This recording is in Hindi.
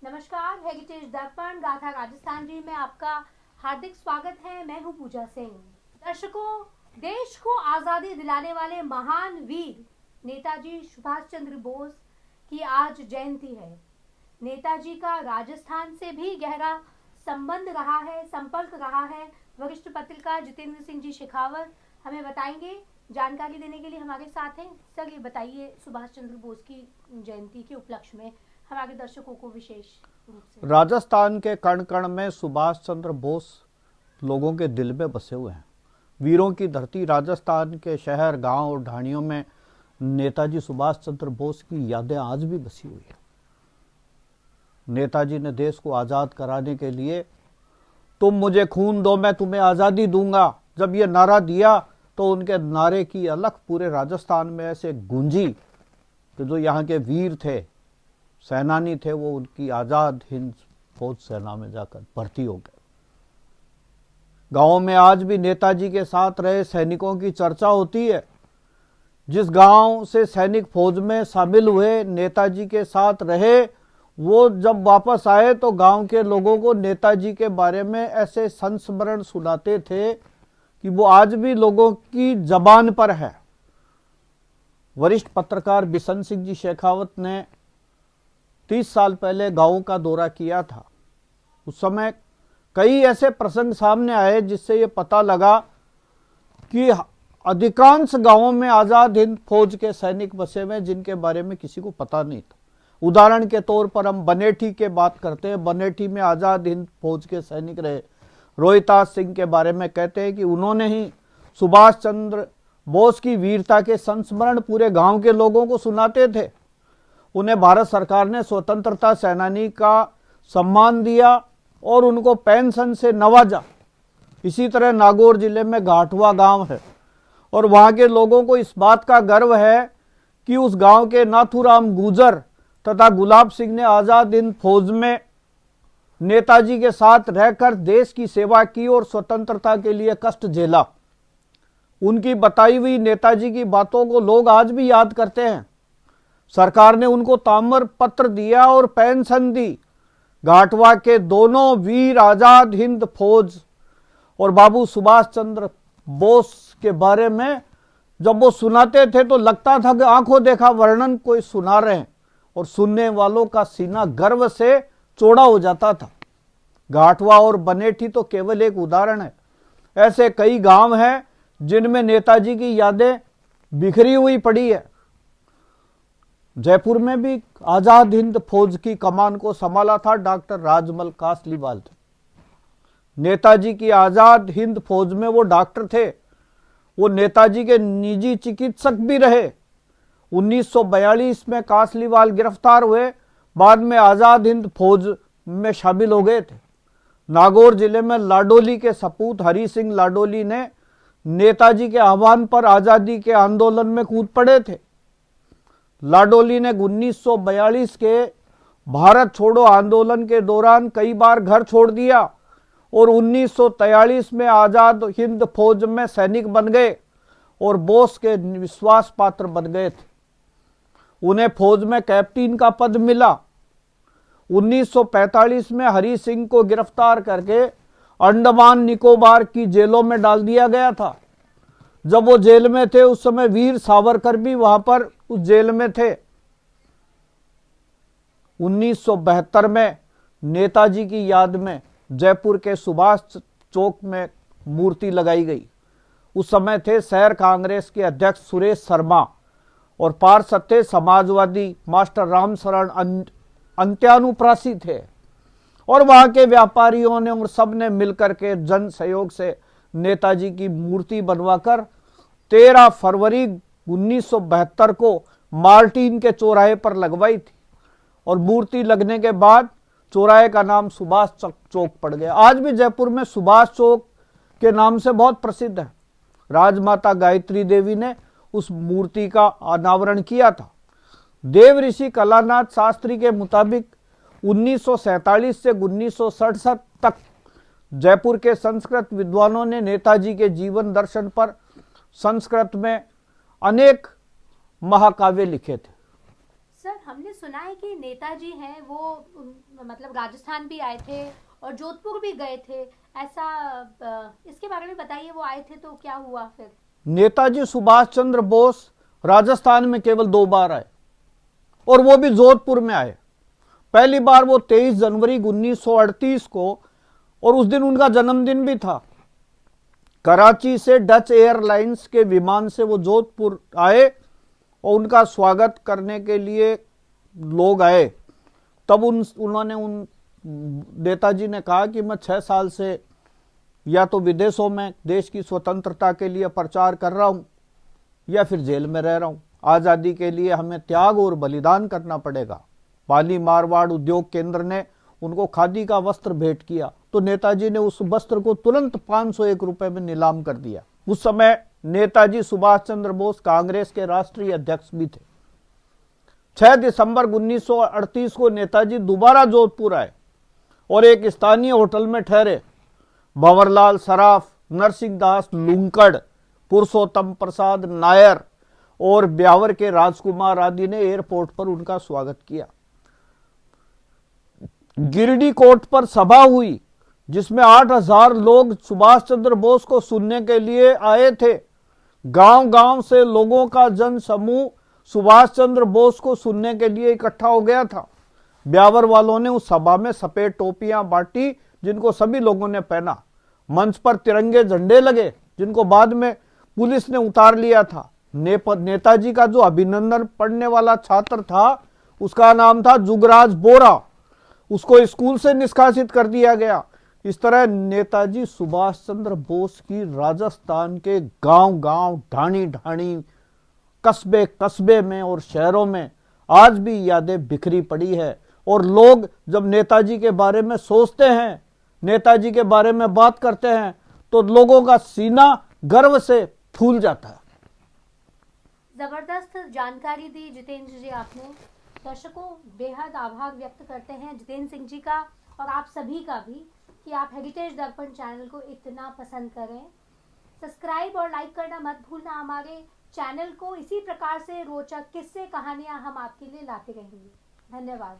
नमस्कार, हेरिटेज दर्पण गाथा राजस्थान जी में आपका हार्दिक स्वागत है। मैं हूं पूजा सिंह। दर्शकों, देश को आजादी दिलाने वाले महान वीर नेताजी सुभाष चंद्र बोस की आज जयंती है। नेताजी का राजस्थान से भी गहरा संबंध रहा है, संपर्क रहा है। वरिष्ठ पत्रकार जितेंद्र सिंह जी शेखावत हमें बताएंगे। जानकारी देने के लिए हमारे साथ हैं। सर, ये बताइए, सुभाष चंद्र बोस की जयंती के उपलक्ष्य में हमारे दर्शकों को विशेष रूप से। राजस्थान के कण कण में सुभाष चंद्र बोस लोगों के दिल में बसे हुए हैं। वीरों की धरती राजस्थान के शहर, गांव और ढाणियों में नेताजी सुभाष चंद्र बोस की यादें आज भी बसी हुई हैं। नेताजी ने देश को आज़ाद कराने के लिए तुम मुझे खून दो मैं तुम्हें आज़ादी दूंगा, जब ये नारा दिया तो उनके नारे की अलख पूरे राजस्थान में ऐसे गूंजी कि जो यहाँ के वीर थे, सेनानी थे, वो उनकी आज़ाद हिंद फौज सेना में जाकर भर्ती हो गए। गांव में आज भी नेताजी के साथ रहे सैनिकों की चर्चा होती है। जिस गांव से सैनिक फौज में शामिल हुए, नेताजी के साथ रहे, वो जब वापस आए तो गांव के लोगों को नेताजी के बारे में ऐसे संस्मरण सुनाते थे कि वो आज भी लोगों की जबान पर है। वरिष्ठ पत्रकार बिशन सिंह जी शेखावत ने 30 साल पहले गांव का दौरा किया था। उस समय कई ऐसे प्रसंग सामने आए जिससे ये पता लगा कि अधिकांश गांवों में आज़ाद हिंद फौज के सैनिक बसे हुए जिनके बारे में किसी को पता नहीं था। उदाहरण के तौर पर हम बनेठी की बात करते हैं। बनेठी में आज़ाद हिंद फौज के सैनिक रहे रोहितास सिंह के बारे में कहते हैं कि उन्होंने ही सुभाष चंद्र बोस की वीरता के संस्मरण पूरे गांव के लोगों को सुनाते थे। उन्हें भारत सरकार ने स्वतंत्रता सेनानी का सम्मान दिया और उनको पेंशन से नवाजा। इसी तरह नागौर जिले में घाटवा गांव है और वहां के लोगों को इस बात का गर्व है कि उस गांव के नाथूराम गुजर तथा गुलाब सिंह ने आज़ाद हिंद फौज में नेताजी के साथ रहकर देश की सेवा की और स्वतंत्रता के लिए कष्ट झेला। उनकी बताई हुई नेताजी की बातों को लोग आज भी याद करते हैं। सरकार ने उनको ताम्र पत्र दिया और पेंशन दी। घाटवा के दोनों वीर आज़ाद हिंद फौज और बाबू सुभाष चंद्र बोस के बारे में जब वो सुनाते थे तो लगता था कि आंखों देखा वर्णन कोई सुना रहे हैं और सुनने वालों का सीना गर्व से चौड़ा हो जाता था। घाटवा और बनेठी तो केवल एक उदाहरण है। ऐसे कई गांव हैं जिनमें नेताजी की यादें बिखरी हुई पड़ी है। जयपुर में भी आज़ाद हिंद फौज की कमान को संभाला था डॉक्टर राजमल कासलीवाल। नेताजी की आज़ाद हिंद फौज में वो डॉक्टर थे। वो नेताजी के निजी चिकित्सक भी रहे। 1942 में कासलीवाल गिरफ्तार हुए, बाद में आज़ाद हिंद फौज में शामिल हो गए थे। नागौर जिले में लाडोली के सपूत हरि सिंह लाडोली ने नेताजी के आह्वान पर आज़ादी के आंदोलन में कूद पड़े थे। लाडोली ने 1942 के भारत छोड़ो आंदोलन के दौरान कई बार घर छोड़ दिया और 1943 में आज़ाद हिंद फौज में सैनिक बन गए और बोस के विश्वास पात्र बन गए थे। उन्हें फौज में कैप्टन का पद मिला। 1945 में हरि सिंह को गिरफ्तार करके अंडमान निकोबार की जेलों में डाल दिया गया था। जब वो जेल में थे उस समय वीर सावरकर भी वहां पर उस जेल में थे। 1972 में नेताजी की याद में जयपुर के सुभाष चौक में मूर्ति लगाई गई। उस समय थे शहर कांग्रेस के अध्यक्ष सुरेश शर्मा और पार्षद थे समाजवादी मास्टर रामशरण अंत्यानुप्रासी थे और वहां के व्यापारियों ने और सब ने मिलकर के जन सहयोग से नेताजी की मूर्ति बनवाकर 13 फरवरी 1972 को मार्टिन के चौराहे पर लगवाई थी और मूर्ति लगने के बाद चौराहे का नाम सुभाष चौक पड़ गया। आज भी जयपुर में सुभाष चौक के नाम से बहुत प्रसिद्ध है। राजमाता गायत्री देवी ने उस मूर्ति का अनावरण किया था। देव ऋषि कलानाथ शास्त्री के मुताबिक 1947 से 1967 तक जयपुर के संस्कृत विद्वानों ने नेताजी के जीवन दर्शन पर संस्कृत में अनेक महाकाव्य लिखे थे। सर, हमने सुना है कि नेताजी हैं वो मतलब राजस्थान भी आए थे और जोधपुर भी गए थे, ऐसा इसके बारे में बताइए। वो आए थे तो क्या हुआ फिर? नेताजी सुभाष चंद्र बोस राजस्थान में केवल 2 बार आए और वो भी जोधपुर में आए। पहली बार वो 23 जनवरी 1938 को, और उस दिन उनका जन्मदिन भी था। कराची से डच एयरलाइंस के विमान से वो जोधपुर आए और उनका स्वागत करने के लिए लोग आए। तब उन्होंने नेताजी ने कहा कि मैं 6 साल से या तो विदेशों में देश की स्वतंत्रता के लिए प्रचार कर रहा हूं या फिर जेल में रह रहा हूं। आजादी के लिए हमें त्याग और बलिदान करना पड़ेगा। पाली मारवाड़ उद्योग केंद्र ने उनको खादी का वस्त्र भेंट किया तो नेताजी ने उस वस्त्र को तुरंत 501 रुपए में नीलाम कर दिया। उस समय नेताजी सुभाष चंद्र बोस कांग्रेस के राष्ट्रीय अध्यक्ष भी थे। 6 दिसंबर 1938 को नेताजी दोबारा जोधपुर आए और एक स्थानीय होटल में ठहरे। भंवरलाल सराफ, नरसिंह दास लुंकड़, पुरुषोत्तम प्रसाद नायर और ब्यावर के राजकुमार आदि ने एयरपोर्ट पर उनका स्वागत किया। गिरडी कोर्ट पर सभा हुई जिसमें 8000 लोग सुभाष चंद्र बोस को सुनने के लिए आए थे। गांव-गांव से लोगों का जन समूह सुभाष चंद्र बोस को सुनने के लिए इकट्ठा हो गया था। ब्यावर वालों ने उस सभा में सफेद टोपियां बांटी जिनको सभी लोगों ने पहना। मंच पर तिरंगे झंडे लगे जिनको बाद में पुलिस ने उतार लिया था। नेताजी का जो अभिनंदन पढ़ने वाला छात्र था उसका नाम था जुगराज बोरा, उसको स्कूल से निष्कासित कर दिया गया। इस तरह नेताजी सुभाष चंद्र बोस की राजस्थान के गांव-गांव, ढाणी-ढाणी, कस्बे-कस्बे में और शहरों में आज भी यादें बिखरी पड़ी है। और लोग जब नेताजी के बारे में सोचते हैं, नेताजी के बारे में बात करते हैं तो लोगों का सीना गर्व से फूल जाता है। जबरदस्त जानकारी दी जितेंद्र जी आपने। दर्शकों बेहद आभार व्यक्त करते हैं जितेंद्र सिंह जी का और आप सभी का भी कि आप हेरिटेज दर्पण चैनल को इतना पसंद करें। सब्सक्राइब और लाइक करना मत भूलना हमारे चैनल को। इसी प्रकार से रोचक किस्से कहानियां हम आपके लिए लाते रहेंगे। धन्यवाद।